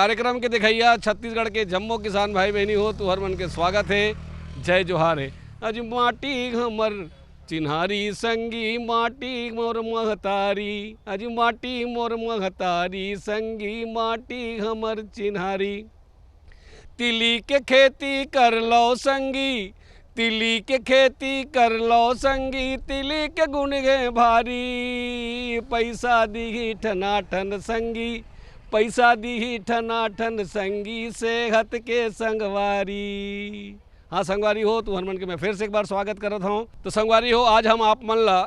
कार्यक्रम के दिखैया छत्तीसगढ़ के जम्मो किसान भाई बहनी हो तो हर मन के स्वागत है। जय जोहार है। अज माटी हमर चिन्हारी संगी माटी मोर महतारी, अज माटी मोर महतारी संगी माटी हमर चिन्हारी। तिली के खेती कर लो संगी, तिली के खेती कर लो संगी, तिली के गुण गे भारी। पैसा दी ठनाठन संगी, पैसा दी ठनाठन संगी, सेहत के संगवारी। हाँ संगवारी हो तो हनुमान के मैं फिर से एक बार स्वागत करत हूँ। तो संगवारी हो, आज हम आप मन ला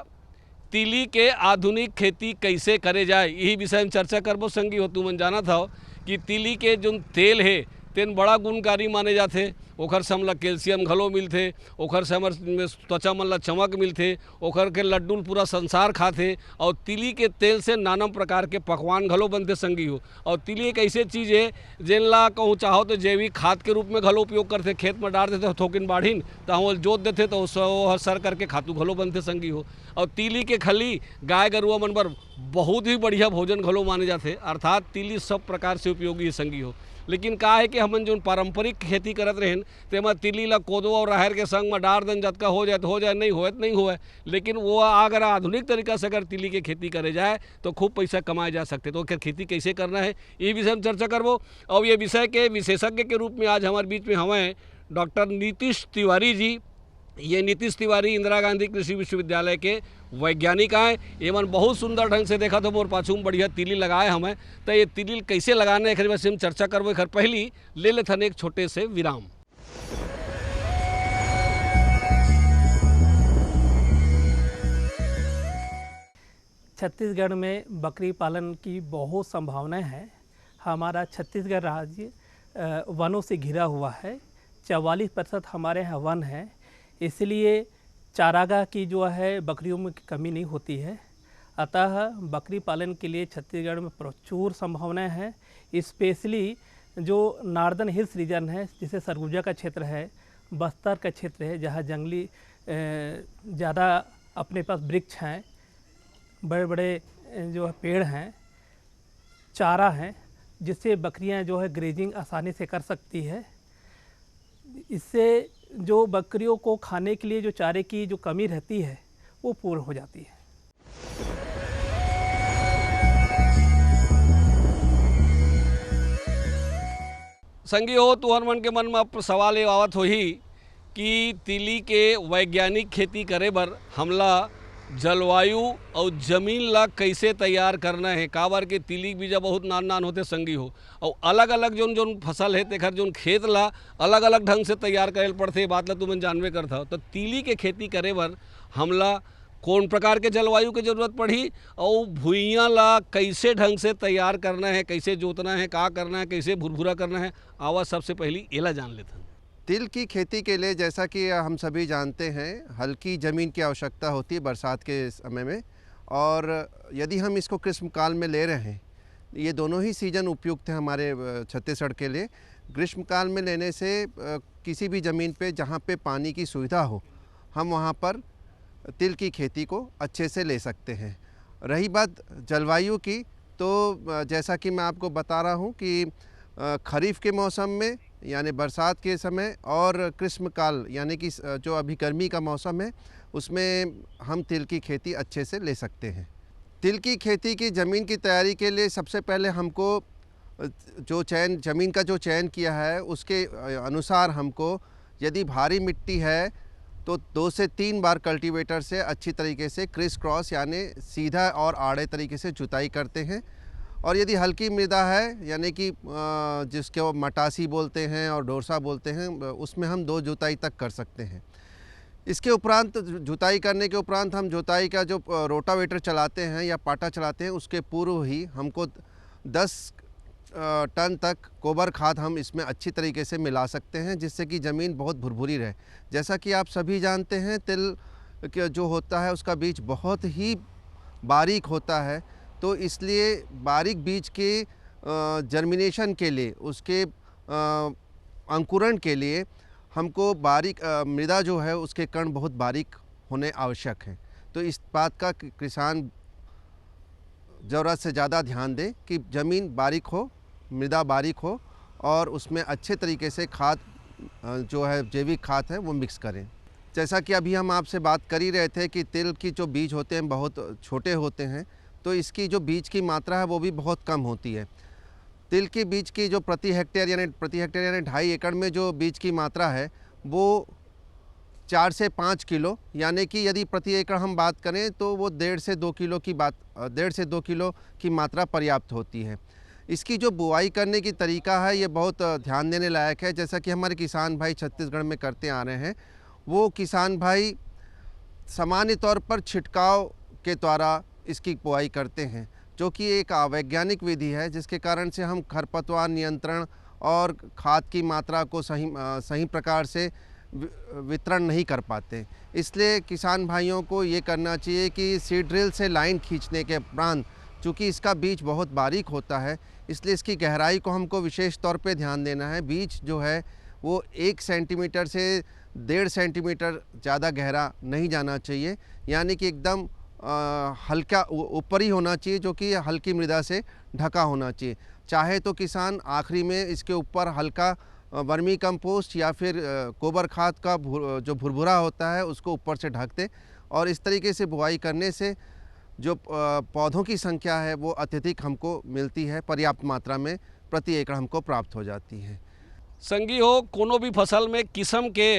तिली के आधुनिक खेती कैसे करे जाए यही विषय में चर्चा करबो। संगी हो तुमन जाना था कि तिली के जो तेल है तेन बड़ा गुणकारी माने जाते। ओखर से हमला कैल्शियम घलो मिलते, ओखर से हमर त्वचा मन ला चमक मिलते, ओखर के लड्डू पूरा संसार खाते। और तिली के तेल से नाना प्रकार के पकवान घलो बनते संगी हो। और तिली एक ऐसी चीज़ है जेन ला कहूँ चाहो तो जैविक खाद के रूप में घलो उपयोग करते। खेत में डाल देते थोकिन बाढ़ीन तो हम जोत देते तो सर करके खातू घलो बनते संगी हो। और तिली के खली गाय गरुआ मन बर बहुत ही बढ़िया भोजन घलो माने जाते। अर्थात तिली सब प्रकार से उपयोगी है संगी हो। लेकिन का है कि हमन जो पारंपरिक खेती करत रहें तेमा तिली ला कोदो और राहर के संग में डार दन जतका हो जाए तो हो जाए, नहीं होए तो नहीं होए। लेकिन वो अगर आधुनिक तरीका से अगर तिली की खेती करे जाए तो खूब पैसा कमाए जा सकते। तो खेती कैसे करना है ये विषय में चर्चा करबो। और ये विषय के विशेषज्ञ के रूप में आज हमारे बीच में हमें डॉक्टर नीतीश तिवारी जी। ये नीतीश तिवारी इंदिरा गांधी कृषि विश्वविद्यालय के वैज्ञानिक आए। एवं बहुत सुंदर ढंग से देखा तो मोर पाछू में बढ़िया तिली लगाए हमें। तो ये तिली कैसे लगाना है वैसे हम चर्चा करबो। एक पहली ले लेते हैं एक छोटे से विराम। छत्तीसगढ़ में बकरी पालन की बहुत संभावनाएं हैं। हमारा छत्तीसगढ़ राज्य वनों से घिरा हुआ है। 44% हमारे यहाँ वन है, इसलिए चारागाह की जो है बकरियों में कमी नहीं होती है। अतः बकरी पालन के लिए छत्तीसगढ़ में प्रचुर संभावनाएं हैं। स्पेशली जो नॉर्दर्न हिल्स रीजन है, जिसे सरगुजा का क्षेत्र है, बस्तर का क्षेत्र है, जहाँ जंगली ज़्यादा अपने पास वृक्ष हैं, बड़े बड़े जो है पेड़ हैं, चारा हैं, जिससे बकरियां जो है ग्रेजिंग आसानी से कर सकती है। इससे जो बकरियों को खाने के लिए जो चारे की जो कमी रहती है वो पूर्ण हो जाती है। संगी हो तो हर मन के मन में सवाल ये आवत होही कि तिली के वैज्ञानिक खेती करे बर हमला जलवायु और ज़मीन ला कैसे तैयार करना है। काबर के तिली बीजा बहुत नान नान होते संगी हो। और अलग अलग जोन जोन फसल है तेखर जोन खेत ला अलग अलग ढंग से तैयार करे पड़ते। बात ला तुमन जानबे करता हो। तो तिली के खेती करे बर हमला कौन प्रकार के जलवायु की जरूरत पड़ी और भुइयाँ ला कैसे ढंग से तैयार करना है, कैसे जोतना है, का करना है, कैसे भुरभुरा करना है। आवाज़ सबसे पहली एला जान लेते हैं। तिल की खेती के लिए जैसा कि हम सभी जानते हैं हल्की ज़मीन की आवश्यकता होती है बरसात के समय में। और यदि हम इसको ग्रीष्मकाल में ले रहे हैं, ये दोनों ही सीज़न उपयुक्त हैं हमारे छत्तीसगढ़ के लिए। ग्रीष्मकाल में लेने से किसी भी ज़मीन पे जहाँ पे पानी की सुविधा हो हम वहाँ पर तिल की खेती को अच्छे से ले सकते हैं। रही बात जलवायु की, तो जैसा कि मैं आपको बता रहा हूँ कि खरीफ के मौसम में यानी बरसात के समय और ग्रीष्मकाल यानी कि जो अभी गर्मी का मौसम है उसमें हम तिल की खेती अच्छे से ले सकते हैं। तिल की खेती की ज़मीन की तैयारी के लिए सबसे पहले हमको जो ज़मीन का जो चयन किया है उसके अनुसार हमको, यदि भारी मिट्टी है तो 2 से 3 बार कल्टीवेटर से अच्छी तरीके से क्रिस क्रॉस यानी सीधा और आड़े तरीके से जुताई करते हैं। और यदि हल्की मृदा है यानी कि जिसके वो मटासी बोलते हैं और डोरसा बोलते हैं, उसमें हम 2 जुताई तक कर सकते हैं। इसके उपरांत जुताई करने के उपरांत हम जुताई का जो रोटावेटर चलाते हैं या पाटा चलाते हैं उसके पूर्व ही हमको 10 टन तक गोबर खाद हम इसमें अच्छी तरीके से मिला सकते हैं, जिससे कि ज़मीन बहुत भुरभुरी रहे। जैसा कि आप सभी जानते हैं तिल जो होता है उसका बीज बहुत ही बारीक होता है, तो इसलिए बारीक बीज के जर्मिनेशन के लिए, उसके अंकुरण के लिए हमको बारीक मृदा जो है उसके कण बहुत बारीक होने आवश्यक हैं। तो इस बात का किसान ज़रूरत से ज़्यादा ध्यान दें कि ज़मीन बारीक हो, मृदा बारीक हो और उसमें अच्छे तरीके से खाद जो है जैविक खाद है वो मिक्स करें। जैसा कि अभी हम आपसे बात कर ही रहे थे कि तिल की जो बीज होते हैं बहुत छोटे होते हैं, तो इसकी जो बीज की मात्रा है वो भी बहुत कम होती है। तिल की बीज की जो प्रति हेक्टेयर यानी 2.5 एकड़ में जो बीज की मात्रा है वो 4 से 5 किलो, यानी कि यदि प्रति एकड़ हम बात करें तो वो 1.5 से 2 किलो की मात्रा पर्याप्त होती है। इसकी जो बुआई करने की तरीका है ये बहुत ध्यान देने लायक है। जैसा कि हमारे किसान भाई छत्तीसगढ़ में करते आ रहे हैं, वो किसान भाई सामान्य तौर पर छिड़काव के द्वारा इसकी बुआई करते हैं, जो कि एक अवैज्ञानिक विधि है, जिसके कारण से हम खरपतवार नियंत्रण और खाद की मात्रा को सही प्रकार से वितरण नहीं कर पाते। इसलिए किसान भाइयों को ये करना चाहिए कि सीड ड्रिल से लाइन खींचने के उपरांत, चूँकि इसका बीज बहुत बारीक होता है, इसलिए इसकी गहराई को हमको विशेष तौर पे ध्यान देना है। बीज जो है वो 1 सेंटीमीटर से 1.5 सेंटीमीटर ज़्यादा गहरा नहीं जाना चाहिए, यानी कि एकदम हल्का ऊपर ही होना चाहिए, जो कि हल्की मृदा से ढका होना चाहिए। चाहे तो किसान आखिरी में इसके ऊपर हल्का वर्मी कंपोस्ट या फिर गोबर खाद का जो भुरभुरा होता है उसको ऊपर से ढक दे, और इस तरीके से बुआई करने से जो पौधों की संख्या है वो अत्यधिक हमको मिलती है, पर्याप्त मात्रा में प्रति एकड़ हमको प्राप्त हो जाती है। संगी हो कोनो भी फसल में किस्म के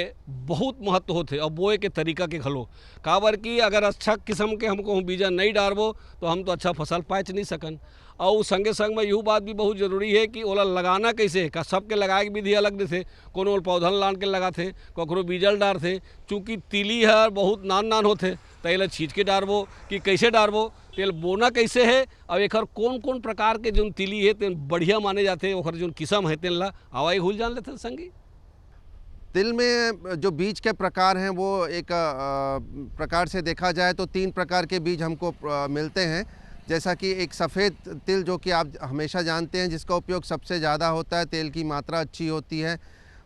बहुत महत्व होते और बोए के तरीका के घलो, काबर कि अगर अच्छा किस्म के हमको बीजा नहीं डारबो तो हम तो अच्छा फसल पाच नहीं सकन। और संगे संग में यूँ बात भी बहुत जरूरी है कि ओला लगाना कैसे का, सबके लगाए की विधि अलग दिथे। कोनो पौधन लान के लगाथे, ककरो बीजल डारथे। चूँकि तिली है बहुत नान नान होते तो एला छींच के डारबो कि कैसे डारबो, तेल बोना कैसे है और एक कौन कौन प्रकार के जो तिली है तेन बढ़िया माने जाते, और जो किस्म है तेन ला आवाई घुल जान लेते संगी। तिल में जो बीज के प्रकार हैं वो एक प्रकार से देखा जाए तो 3 प्रकार के बीज हमको मिलते हैं। जैसा कि एक सफ़ेद तिल, जो कि आप हमेशा जानते हैं, जिसका उपयोग सबसे ज़्यादा होता है, तेल की मात्रा अच्छी होती है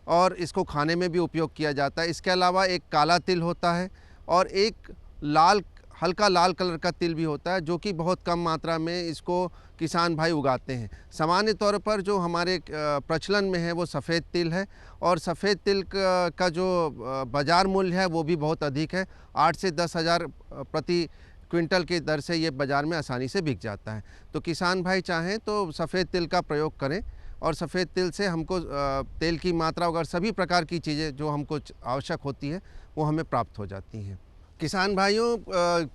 और इसको खाने में भी उपयोग किया जाता है। इसके अलावा एक काला तिल होता है और एक हल्का लाल कलर का तिल भी होता है, जो कि बहुत कम मात्रा में इसको किसान भाई उगाते हैं। सामान्य तौर पर जो हमारे प्रचलन में है वो सफ़ेद तिल है, और सफ़ेद तिल का जो बाज़ार मूल्य है वो भी बहुत अधिक है। 8 से 10 हज़ार प्रति क्विंटल की दर से ये बाज़ार में आसानी से बिक जाता है। तो किसान भाई चाहें तो सफ़ेद तिल का प्रयोग करें, और सफ़ेद तिल से हमको तेल की मात्रा वगैरह सभी प्रकार की चीज़ें जो हमको आवश्यक होती है वो हमें प्राप्त हो जाती हैं। किसान भाइयों,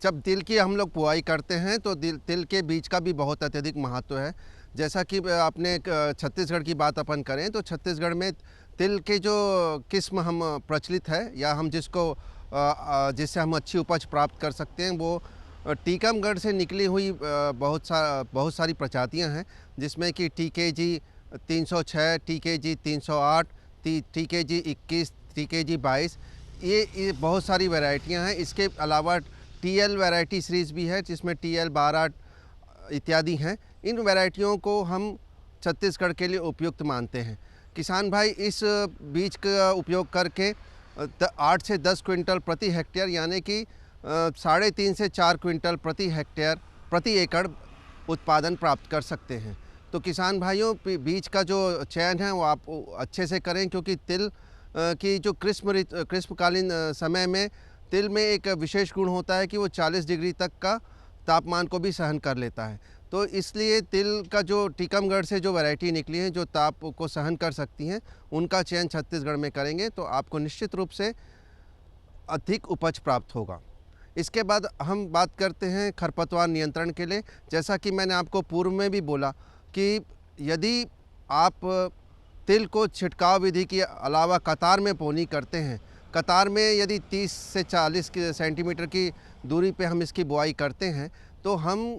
जब तिल की हम लोग बुआई करते हैं तो तिल के बीज का भी बहुत अत्यधिक महत्व है। जैसा कि अपने छत्तीसगढ़ की बात अपन करें तो छत्तीसगढ़ में तिल के जो किस्म हम प्रचलित है या हम जिससे हम अच्छी उपज प्राप्त कर सकते हैं, वो टीकमगढ़ से निकली हुई बहुत सारी प्रजातियां हैं, जिसमें कि TKG 306, TKG 308, TKG 21, TKG 22, ये बहुत सारी वैरायटियां हैं। इसके अलावा TL वैरायटी सीरीज़ भी है, जिसमें TL 12 इत्यादि हैं। इन वैरायटियों को हम छत्तीसगढ़ के लिए उपयुक्त मानते हैं। किसान भाई इस बीज का उपयोग करके 8 से 10 क्विंटल प्रति हेक्टेयर, यानी कि 3.5 से 4 क्विंटल प्रति एकड़ उत्पादन प्राप्त कर सकते हैं। तो किसान भाइयों, बीज का जो चयन है वो आप अच्छे से करें, क्योंकि तिल की जो ग्रीष्मकालीन समय में तिल में एक विशेष गुण होता है कि वो 40 डिग्री तक का तापमान को भी सहन कर लेता है। तो इसलिए तिल का जो टीकमगढ़ से जो वैरायटी निकली है जो ताप को सहन कर सकती हैं, उनका चयन छत्तीसगढ़ में करेंगे तो आपको निश्चित रूप से अधिक उपज प्राप्त होगा। इसके बाद हम बात करते हैं खरपतवार नियंत्रण के लिए। जैसा कि मैंने आपको पूर्व में भी बोला कि यदि आप तिल को छिड़काव विधि के अलावा कतार में बोनी करते हैं, कतार में यदि 30 से 40 सेंटीमीटर की दूरी पे हम इसकी बुआई करते हैं, तो हम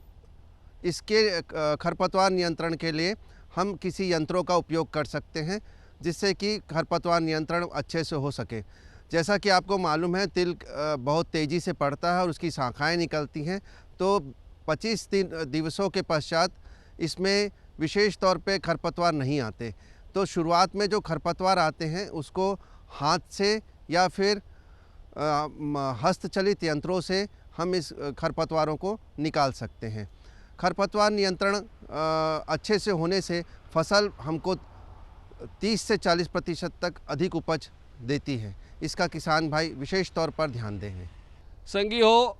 इसके खरपतवार नियंत्रण के लिए हम किसी यंत्रों का उपयोग कर सकते हैं, जिससे कि खरपतवार नियंत्रण अच्छे से हो सके। जैसा कि आपको मालूम है, तिल बहुत तेज़ी से बढ़ता है और उसकी शाखाएं निकलती हैं, तो 25 दिवसों के पश्चात इसमें विशेष तौर पे खरपतवार नहीं आते। तो शुरुआत में जो खरपतवार आते हैं उसको हाथ से या फिर हस्तचलित यंत्रों से हम इस खरपतवारों को निकाल सकते हैं। खरपतवार नियंत्रण अच्छे से होने से फसल हमको 30 से 40% तक अधिक उपज देती है। इसका किसान भाई विशेष तौर पर ध्यान दें। संगी हो,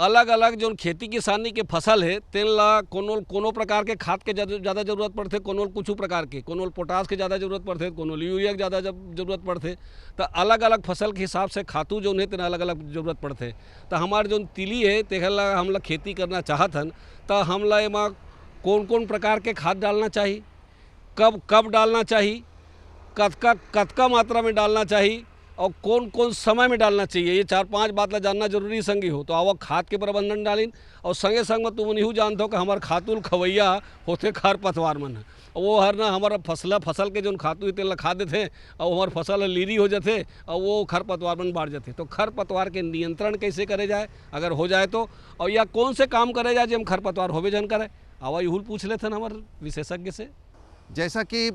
अलग अलग जो खेती किसानी के फसल है तेन ला कोनो प्रकार के खाद के ज़्यादा जरूरत पड़ते, कोनो कुछ प्रकार के, कोनो पोटास के ज़्यादा जरूरत पड़ते, कोनो यूरिया के ज़्यादा जरूरत पड़ते। तो अलग अलग फसल के हिसाब से खातू जो है तेना अलग अलग जरूरत पड़ते। तो हमारे जो तिली है तेला हम लोग खेती करना चाहत हन, तो हम ला एमा कौन कौन प्रकार के खाद डालना चाहिए, कब कब डालना चाहिए, कतका मात्रा में डालना चाहिए और कौन कौन समय में डालना चाहिए, ये 4-5 बात ला जानना जरूरी संगी हो। तो आवक खाद के प्रबंधन डालिन और संगे संग में तुम नहीं जानते हो कि हमारे खातुल खवैया होते खरपतवार मन वो हर ना हमारा फसल के जो खातू तेल खा देते और हमारे फसल लीरी हो जाते और वो खरपतवार मन बाढ़ जाते। तो खरपतवार के नियंत्रण कैसे करे जाए अगर हो जाए तो, और या कौन से काम करे जाए जब खरपतवार होवे जन करे, आवा यूल पूछ लेते हमारे विशेषज्ञ से। जैसा कि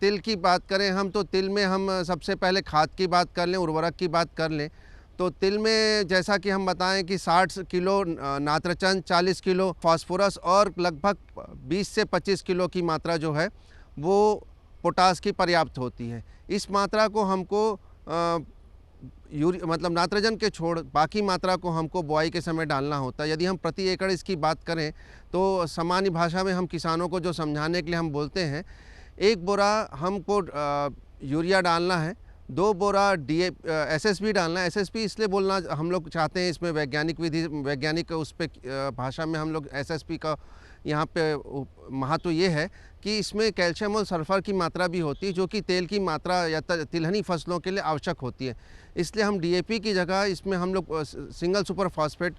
तिल की बात करें हम, तो तिल में हम सबसे पहले खाद की बात कर लें, उर्वरक की बात कर लें। तो तिल में जैसा कि हम बताएं कि 60 किलो नाइट्रोजन, 40 किलो फास्फोरस और लगभग 20 से 25 किलो की मात्रा जो है वो पोटास की पर्याप्त होती है। इस मात्रा को हमको मतलब नाइट्रोजन के छोड़ बाकी मात्रा को हमको बुआई के समय डालना होता है। यदि हम प्रति एकड़ इसकी बात करें तो सामान्य भाषा में हम किसानों को जो समझाने के लिए हम बोलते हैं, 1 बोरा हमको यूरिया डालना है, 2 बोरा SSP डालना है। SSP इसलिए बोलना हम लोग चाहते हैं, इसमें वैज्ञानिक उस पर भाषा में हम लोग SSP का यहाँ पे महत्व ये है कि इसमें कैल्शियम और सल्फर की मात्रा भी होती है, जो कि तेल की मात्रा या तिलहनी फसलों के लिए आवश्यक होती है। इसलिए हम DAP की जगह इसमें हम लोग सिंगल सुपर फॉस्फेट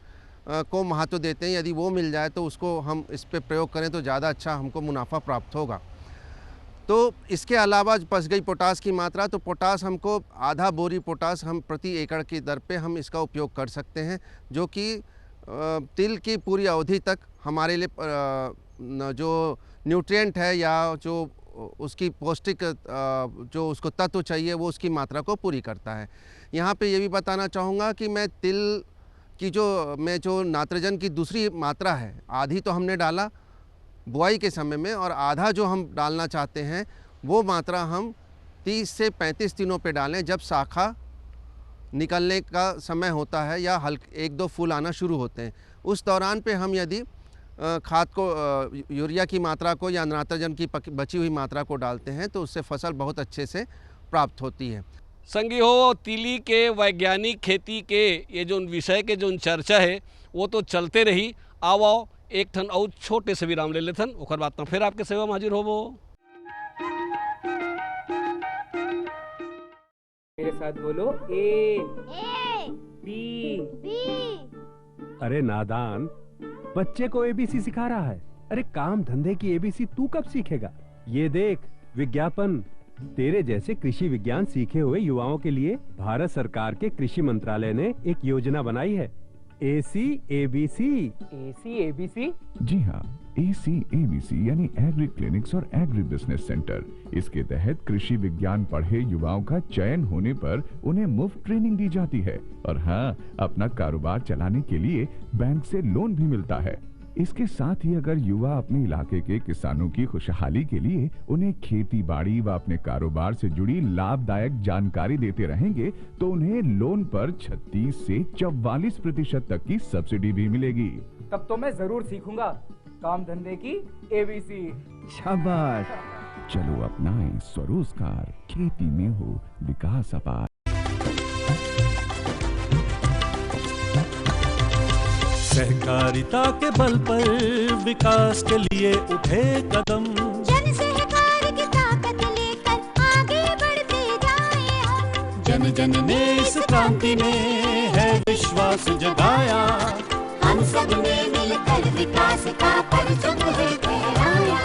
को महत्व देते हैं। यदि वो मिल जाए तो उसको हम इस पे प्रयोग करें तो ज़्यादा अच्छा हमको मुनाफा प्राप्त होगा। तो इसके अलावा बच गई पोटास की मात्रा, तो पोटास हमको आधा बोरी पोटास हम प्रति एकड़ की दर पे हम इसका उपयोग कर सकते हैं, जो कि तिल की पूरी अवधि तक हमारे लिए जो न्यूट्रिएंट है या जो उसकी पौष्टिक जो उसको तत्व चाहिए वो उसकी मात्रा को पूरी करता है। यहाँ पे ये भी बताना चाहूँगा कि मैं तिल की जो नाइट्रोजन की दूसरी मात्रा है, आधी तो हमने डाला बुआई के समय में और आधा जो हम डालना चाहते हैं वो मात्रा हम 30 से 35 दिनों पे डालें, जब शाखा निकलने का समय होता है या हल्के 1-2 फूल आना शुरू होते हैं। उस दौरान पे हम यदि खाद को यूरिया की मात्रा को या नाइट्रोजन की बची हुई मात्रा को डालते हैं तो उससे फसल बहुत अच्छे से प्राप्त होती है। संगी हो, तिली के वैज्ञानिक खेती के ये जो विषय के जो चर्चा है वो तो चलते रही। आओ एक ठन और छोटे से विराम ले लेथन, ओकर बाद में फिर आपके सेवा में हाजिर होबो। मेरे साथ बोलो ए बी। अरे नादान, बच्चे को ABC सिखा रहा है। अरे काम धंधे की ABC तू कब सीखेगा? ये देख विज्ञापन। तेरे जैसे कृषि विज्ञान सीखे हुए युवाओं के लिए भारत सरकार के कृषि मंत्रालय ने एक योजना बनाई है, AC-ABC। AC-ABC? जी हाँ, AC-ABC यानी एग्री क्लिनिक्स और एग्री बिजनेस सेंटर। इसके तहत कृषि विज्ञान पढ़े युवाओं का चयन होने पर उन्हें मुफ्त ट्रेनिंग दी जाती है और हाँ, अपना कारोबार चलाने के लिए बैंक से लोन भी मिलता है। इसके साथ ही अगर युवा अपने इलाके के किसानों की खुशहाली के लिए उन्हें खेती बाड़ी व अपने कारोबार से जुड़ी लाभदायक जानकारी देते रहेंगे तो उन्हें लोन पर 36 से 44% तक की सब्सिडी भी मिलेगी। तब तो मैं जरूर सीखूंगा काम धंधे की ABC। शाबाश, चलो अपनाएं स्वरोजगार, खेती में हो विकास अपार। सहकारिता के बल पर विकास के लिए उठे कदम, जन सहकार की ताकत लेकर आगे बढ़ते जाएं हम। जन जन ने इस क्रांति में है विश्वास जगाया, हम सब ने मिलकर विकास का परचम है फहराया।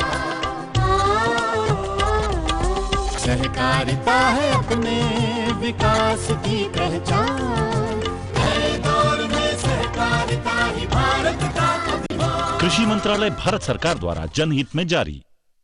सहकारिता है अपने विकास की पहचान, नए दौर में सहकारिता ही भारत का अभिमान। कृषि मंत्रालय भारत सरकार द्वारा जनहित में जारी।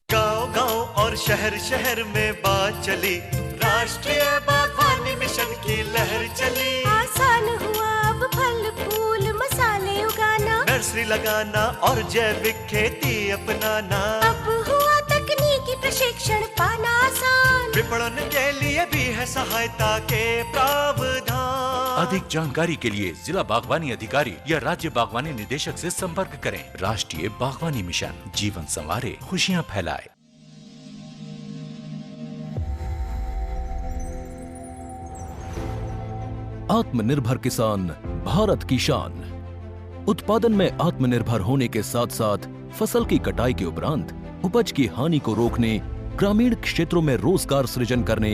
गांव-गांव और शहर शहर में बात चली, राष्ट्रीय बागवानी मिशन की लहर चली। आसान हुआ अब फल फूल मसाले उगाना, नर्सरी केमिस्ट्री लगाना और जैविक खेती अपनाना। अब हुआ तकनीकी प्रशिक्षण पाना आसान, विपणन के लिए भी है सहायता के प्रावधान। अधिक जानकारी के लिए जिला बागवानी अधिकारी या राज्य बागवानी निदेशक से संपर्क करें। राष्ट्रीय बागवानी मिशन, जीवन संवारे, खुशियां फैलाए। आत्मनिर्भर किसान भारत की शान। उत्पादन में आत्मनिर्भर होने के साथ साथ फसल की कटाई के उपरांत उपज की हानि को रोकने, ग्रामीण क्षेत्रों में रोजगार सृजन करने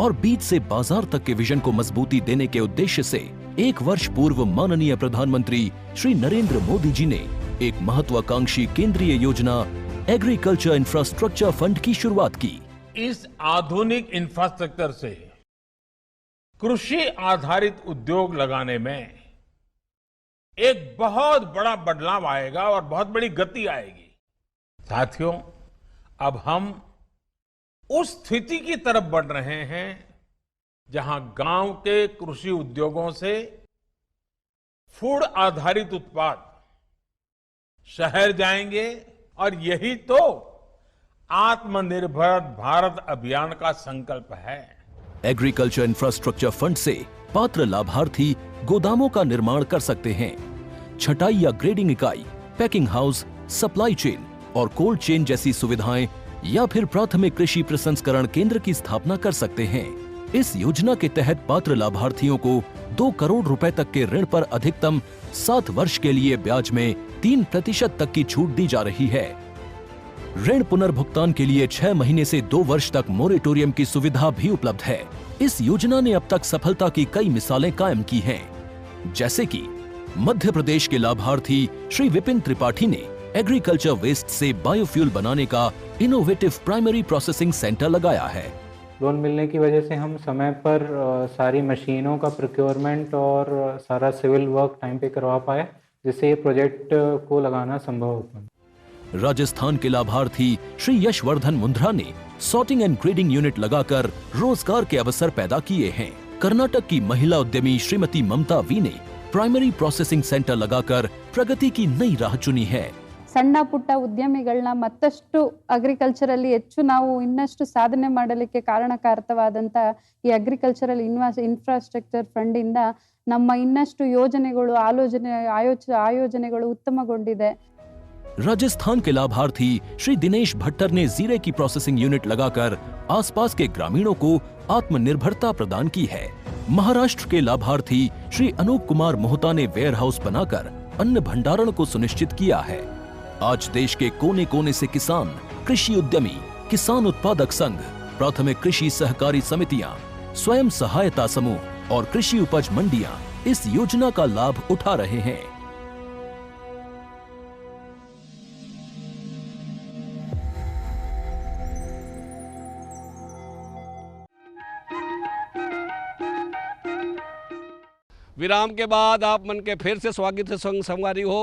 और बीज से बाजार तक के विजन को मजबूती देने के उद्देश्य से 1 वर्ष पूर्व माननीय प्रधानमंत्री श्री नरेंद्र मोदी जी ने एक महत्वाकांक्षी केंद्रीय योजना एग्रीकल्चर इंफ्रास्ट्रक्चर फंड की शुरुआत की। इस आधुनिक इंफ्रास्ट्रक्चर से कृषि आधारित उद्योग लगाने में एक बहुत बड़ा बदलाव आएगा और बहुत बड़ी गति आएगी। साथियों, अब हम उस स्थिति की तरफ बढ़ रहे हैं जहां गांव के कृषि उद्योगों से फूड आधारित उत्पाद शहर जाएंगे और यही तो आत्मनिर्भर भारत अभियान का संकल्प है। एग्रीकल्चर इंफ्रास्ट्रक्चर फंड से पात्र लाभार्थी गोदामों का निर्माण कर सकते हैं, छटाई या ग्रेडिंग इकाई, पैकिंग हाउस, सप्लाई चेन और कोल्ड चेन जैसी सुविधाएं या फिर प्राथमिक कृषि प्रसंस्करण केंद्र की स्थापना कर सकते हैं। इस योजना के तहत पात्र लाभार्थियों को 2 करोड़ रुपए तक के ऋण पर अधिकतम 7 वर्ष के लिए ब्याज में 3% तक की छूट दी जा रही है। ऋण पुनर्भुगतान के लिए 6 महीने से 2 वर्ष तक मोरेटोरियम की सुविधा भी उपलब्ध है। इस योजना ने अब तक सफलता की कई मिसालें कायम की हैं, जैसे कि मध्य प्रदेश के लाभार्थी श्री विपिन त्रिपाठी ने एग्रीकल्चर वेस्ट से बायोफ्यूल बनाने का इनोवेटिव प्राइमरी प्रोसेसिंग सेंटर लगाया है। लोन मिलने की वजह से हम समय पर सारी मशीनों का प्रोक्योरमेंट और सारा सिविल वर्क टाइम पे करवा पाए, जिससे ये प्रोजेक्ट को लगाना संभव हो पाया। राजस्थान के लाभार्थी श्री यशवर्धन मुंद्रा ने सॉर्टिंग एंड ग्रेडिंग यूनिट लगाकर रोजगार के अवसर पैदा किए हैं। कर्नाटक की महिला उद्यमी श्रीमती ममता वी ने प्राइमरी प्रोसेसिंग सेंटर लगाकर प्रगति की नई राह चुनी है। ಸಣ್ಣ ಪುಟ್ಟ ಉದ್ಯಮಿಗಳನ್ನ ಮತ್ತಷ್ಟು ಅಗ್ರಿಕಲ್ಚರಲ್ಲಿ ಹೆಚ್ಚು ನಾವು ಇನ್ನಷ್ಟು ಸಾಧನೆ ಮಾಡಲಿಕ್ಕೆ ಕಾರಣಕಾರಕವಾದಂತ ಈ ಅಗ್ರಿಕಲ್ಚರಲ್ ಇನ್ಫ್ರಾಸ್ಟ್ರಕ್ಚರ್ ಫಂಡ್ ಇಂದ ನಮ್ಮ ಇನ್ನಷ್ಟು ಯೋಜನೆಗಳು ಆಯೋಜನೆಗಳು ಉತ್ತಮಗೊಂಡಿದೆ। राजस्थान के लाभार्थी श्री दिनेश भट्टर ने जीरे की प्रोसेसिंग यूनिट लगाकर आसपास के ग्रामीणों को आत्मनिर्भरता प्रदान की है। महाराष्ट्र के लाभार्थी श्री अनूप कुमार मोहता ने वेयर हाउस बनाकर अन्न भंडारण को सुनिश्चित किया है। आज देश के कोने कोने से किसान, कृषि उद्यमी, किसान उत्पादक संघ, प्राथमिक कृषि सहकारी समितियां, स्वयं सहायता समूह और कृषि उपज मंडियां इस योजना का लाभ उठा रहे हैं। विराम के बाद आप मन के फिर से स्वागत है संग संगवारी हो।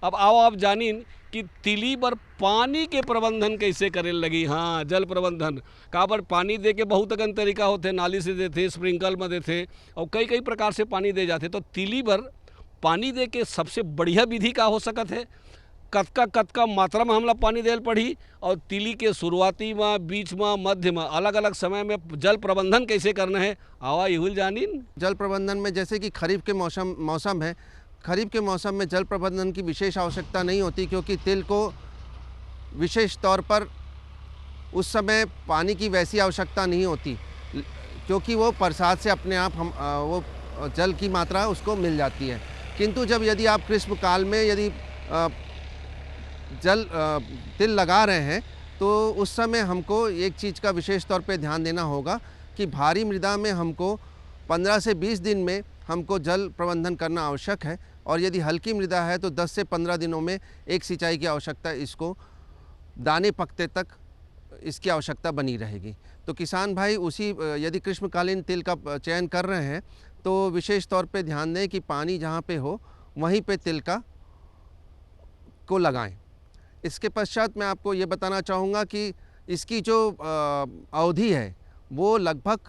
अब आओ आप जानिन कि तिली बर पानी के प्रबंधन कैसे करे लगी। हाँ, जल प्रबंधन काबर पानी दे के बहुत अगन तरीका होते, नाली से देते, स्प्रिंकल में देते और कई प्रकार से पानी दे जाते। तो तिली बर पानी दे के सबसे बढ़िया विधि का हो सकत है, कतका मात्रा में हमला पानी देल पड़ी और तिली के शुरुआती में, बीच में, मध्य में, अलग अलग समय में जल प्रबंधन कैसे करना है, आवा इहुल जानिन। जल प्रबंधन में जैसे कि खरीफ के मौसम है, खरीफ के मौसम में जल प्रबंधन की विशेष आवश्यकता नहीं होती, क्योंकि तिल को विशेष तौर पर उस समय पानी की वैसी आवश्यकता नहीं होती, क्योंकि वो बरसात से अपने आप वो जल की मात्रा उसको मिल जाती है। किंतु जब यदि आप ग्रीष्म काल में यदि तिल लगा रहे हैं तो उस समय हमको एक चीज़ का विशेष तौर पे ध्यान देना होगा कि भारी मृदा में हमको 15 से 20 दिन में हमको जल प्रबंधन करना आवश्यक है, और यदि हल्की मृदा है तो 10 से 15 दिनों में एक सिंचाई की आवश्यकता, इसको दाने पकते तक इसकी आवश्यकता बनी रहेगी। तो किसान भाई उसी यदि ग्रीष्मकालीन तिल का चयन कर रहे हैं तो विशेष तौर पे ध्यान दें कि पानी जहाँ पे हो वहीं पे तिल को लगाएं। इसके पश्चात मैं आपको ये बताना चाहूँगा कि इसकी जो अवधि है वो लगभग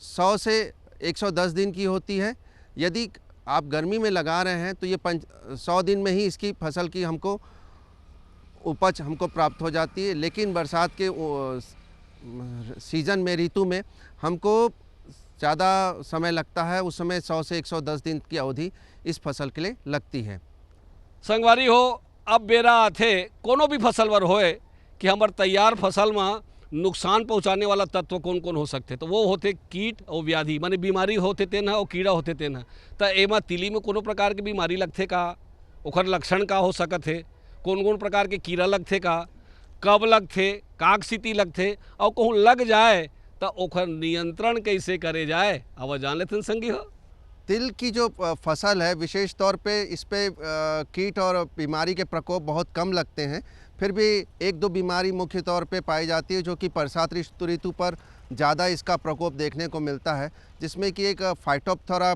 100 से 110 दिन की होती है। यदि आप गर्मी में लगा रहे हैं तो ये 100 दिन में ही इसकी फसल की हमको उपज हमको प्राप्त हो जाती है। लेकिन बरसात के सीज़न में, ऋतु में हमको ज़्यादा समय लगता है। उस समय 100 से 110 दिन की अवधि इस फसल के लिए लगती है। संगवारी हो, अब बेरा आथे कोनो भी फसल बर होए कि हमार तैयार फसल में नुकसान पहुंचाने वाला तत्व कौन कौन हो सकते, तो वो होते कीट और व्याधि, माने बीमारी होते तेन और कीड़ा होते तेन। तो एमा तिली में कोनो प्रकार की बीमारी लगथे का, ओखर लक्षण का हो सकत है, कौन कौन प्रकार के कीड़ा लगथे का, कब लगथे, काग स्थिति लगथे, और कहूँ लग जाए तो ओखर नियंत्रण कैसे करे जाए, अब जान लेते संगी हो। तिल की जो फसल है विशेष तौर पे इस पे कीट और बीमारी के प्रकोप बहुत कम लगते हैं। फिर भी एक दो बीमारी मुख्य तौर पे पाई जाती है जो कि बरसात ऋतु पर ज़्यादा इसका प्रकोप देखने को मिलता है, जिसमें कि एक फाइटोप्थोरा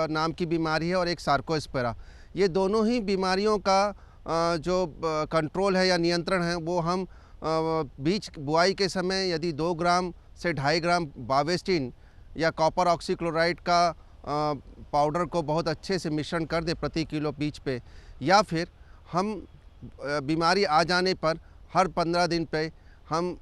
नाम की बीमारी है और एक सार्कोस्पेरा। ये दोनों ही बीमारियों का जो कंट्रोल है या नियंत्रण है वो हम बीज बुआई के समय यदि 2 ग्राम से 2.5 ग्राम बावेस्टिन या कॉपर ऑक्सीक्लोराइड का पाउडर को बहुत अच्छे से मिश्रण कर दे प्रति किलो बीज पे, या फिर हम बीमारी आ जाने पर हर 15 दिन पे हम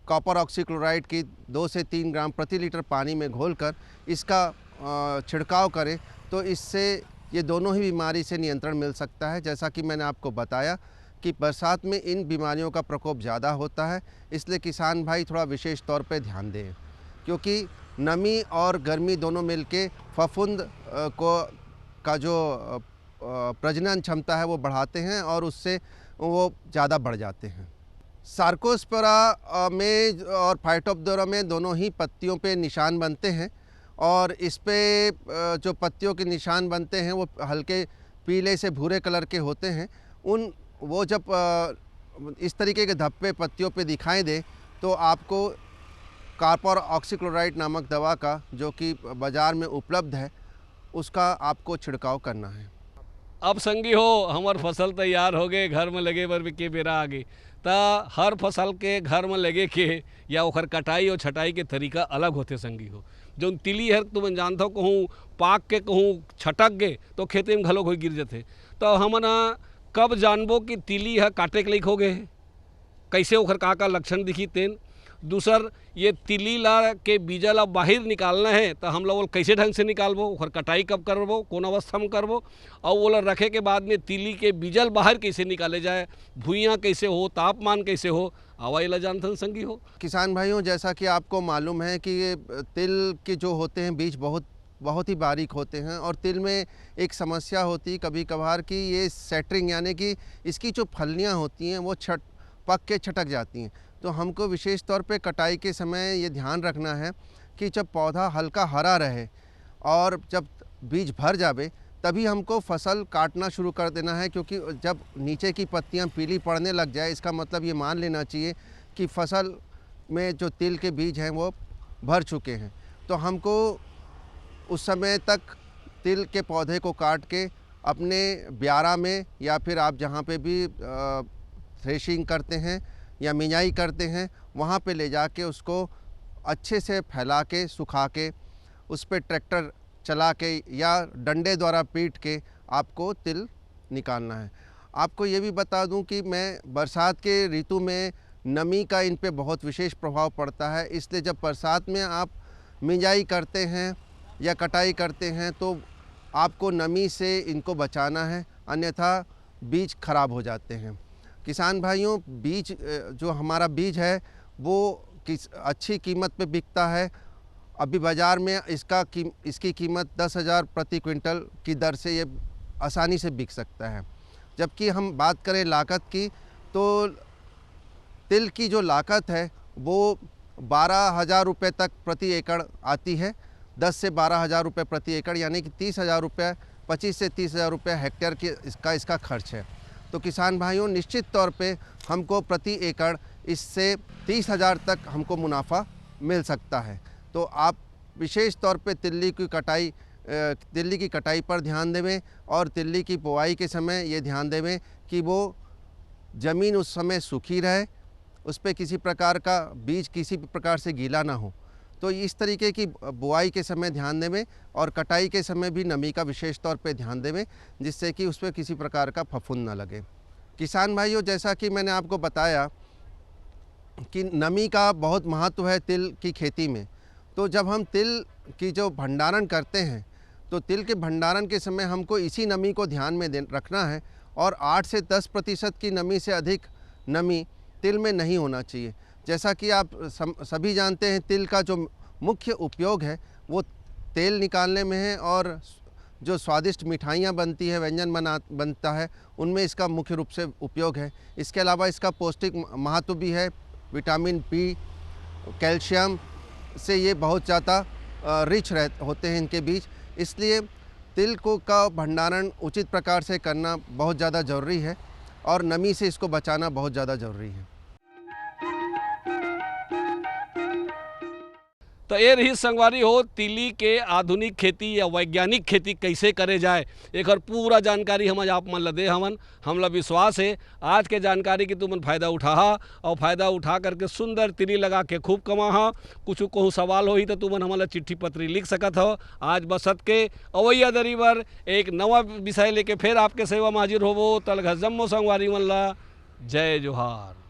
कॉपर ऑक्सीक्लोराइड की 2 से 3 ग्राम प्रति लीटर पानी में घोलकर इसका छिड़काव करें, तो इससे ये दोनों ही बीमारी से नियंत्रण मिल सकता है। जैसा कि मैंने आपको बताया कि बरसात में इन बीमारियों का प्रकोप ज़्यादा होता है, इसलिए किसान भाई थोड़ा विशेष तौर पे ध्यान दें, क्योंकि नमी और गर्मी दोनों मिलके फफूंद का जो प्रजनन क्षमता है वो बढ़ाते हैं और उससे वो ज़्यादा बढ़ जाते हैं। सार्कोस्पेरा में और फाइटोप्थोरा में दोनों ही पत्तियों पे निशान बनते हैं, और इस पे जो पत्तियों के निशान बनते हैं वो हल्के पीले से भूरे कलर के होते हैं। वो जब इस तरीके के धब्बे पत्तियों पे दिखाई दे तो आपको कॉपर ऑक्सीक्लोराइड नामक दवा का, जो कि बाज़ार में उपलब्ध है, उसका आपको छिड़काव करना है। अब संगी हो, हमार फसल तैयार हो गए, घर में लगे बर के बेरा आ गई, तो हर फसल के घर में लगे के या ओखर कटाई और छटाई के तरीका अलग होते संगी हो। जो तिली है तुम जानते हो, कहूँ पाक के कहूँ छटक गए तो खेते में घलोक हो गिर जाते, तो हमन कब जानबो कि तिली है काटे के लायक हो गए, कैसे ओखर का लक्षण दिखी तेन। दूसर, ये तिली ला के बीजा ला बाहर निकालना है तो हम लोग कैसे ढंग से निकालबो, ओखर कटाई कब करबो, कौन अवस्था में करबो, और वो रखे के बाद में तिली के बीजल बाहर कैसे निकाले जाए, भुइयाँ कैसे हो, तापमान कैसे हो, आवाइला जानथन संगी हो। किसान भाइयों, जैसा कि आपको मालूम है कि ये तिल के जो होते हैं बीज बहुत ही बारीक होते हैं, और तिल में एक समस्या होती है कभी कभार कि ये सेटरिंग यानी कि इसकी जो फलियाँ होती हैं वो पक के छटक जाती हैं। तो हमको विशेष तौर पे कटाई के समय ये ध्यान रखना है कि जब पौधा हल्का हरा रहे और जब बीज भर जावे तभी हमको फसल काटना शुरू कर देना है, क्योंकि जब नीचे की पत्तियां पीली पड़ने लग जाए इसका मतलब ये मान लेना चाहिए कि फसल में जो तिल के बीज हैं वो भर चुके हैं। तो हमको उस समय तक तिल के पौधे को काट के अपने ब्यारा में या फिर आप जहाँ पे भी थ्रेशिंग करते हैं या मिंजाई करते हैं वहाँ पे ले जाके उसको अच्छे से फैला के सुखा के उस पर ट्रैक्टर चला के या डंडे द्वारा पीट के आपको तिल निकालना है। आपको ये भी बता दूं कि मैं बरसात के ऋतु में नमी का इन पे बहुत विशेष प्रभाव पड़ता है, इसलिए जब बरसात में आप मिंजाई करते हैं या कटाई करते हैं तो आपको नमी से इनको बचाना है, अन्यथा बीज खराब हो जाते हैं। किसान भाइयों, बीज जो हमारा बीज है वो अच्छी कीमत पे बिकता है। अभी बाज़ार में इसकी कीमत 10,000 प्रति क्विंटल की दर से ये आसानी से बिक सकता है। जबकि हम बात करें लागत की तो तिल की जो लागत है वो 12,000 रुपये तक प्रति एकड़ आती है। 10 से 12,000 रुपये प्रति एकड़ यानी कि 30,000 रुपये, 25 से 30,000 रुपये हेक्टेयर की इसका खर्च है। तो किसान भाइयों, निश्चित तौर पे हमको प्रति एकड़ इससे 30,000 तक हमको मुनाफा मिल सकता है। तो आप विशेष तौर पे तिल्ली की कटाई पर ध्यान देवें और तिल्ली की बुआई के समय ये ध्यान देवें कि वो ज़मीन उस समय सूखी रहे, उस पर किसी प्रकार का बीज किसी भी प्रकार से गीला ना हो। तो इस तरीके की बुआई के समय ध्यान देवें और कटाई के समय भी नमी का विशेष तौर पे ध्यान देवें, जिससे कि उस पर किसी प्रकार का फफूंद ना लगे। किसान भाइयों, जैसा कि मैंने आपको बताया कि नमी का बहुत महत्व है तिल की खेती में। तो जब हम तिल की जो भंडारण करते हैं तो तिल के भंडारण के समय हमको इसी नमी को ध्यान में रखना है और 8 से 10% की नमी से अधिक नमी तिल में नहीं होना चाहिए। जैसा कि आप सभी जानते हैं, तिल का जो मुख्य उपयोग है वो तेल निकालने में है और जो स्वादिष्ट मिठाइयाँ बनती है, व्यंजन बनता है, उनमें इसका मुख्य रूप से उपयोग है। इसके अलावा इसका पौष्टिक महत्व भी है। विटामिन बी, कैल्शियम से ये बहुत ज़्यादा रिच होते हैं इनके बीज, इसलिए तिल का भंडारण उचित प्रकार से करना बहुत ज़्यादा ज़रूरी है और नमी से इसको बचाना बहुत ज़्यादा ज़रूरी है। तो ये रही संगवारी हो तिली के आधुनिक खेती या वैज्ञानिक खेती कैसे करे जाए, एक पूरा जानकारी हम आप मन ला दे हवन। हमला विश्वास है आज के जानकारी की तुमन फायदा उठा और फायदा उठा करके सुंदर तिली लगा के खूब कमा। कुछ कहूँ सवाल हो ही तो तुमन हमारा चिट्ठी पत्री लिख सकत हो। आज बसत के अवैया दरी पर एक नवा विषय लेके फिर आपके सेवा में हाजिर होवो। तलघ जम्मो संगवारी मन ला जय जोहार।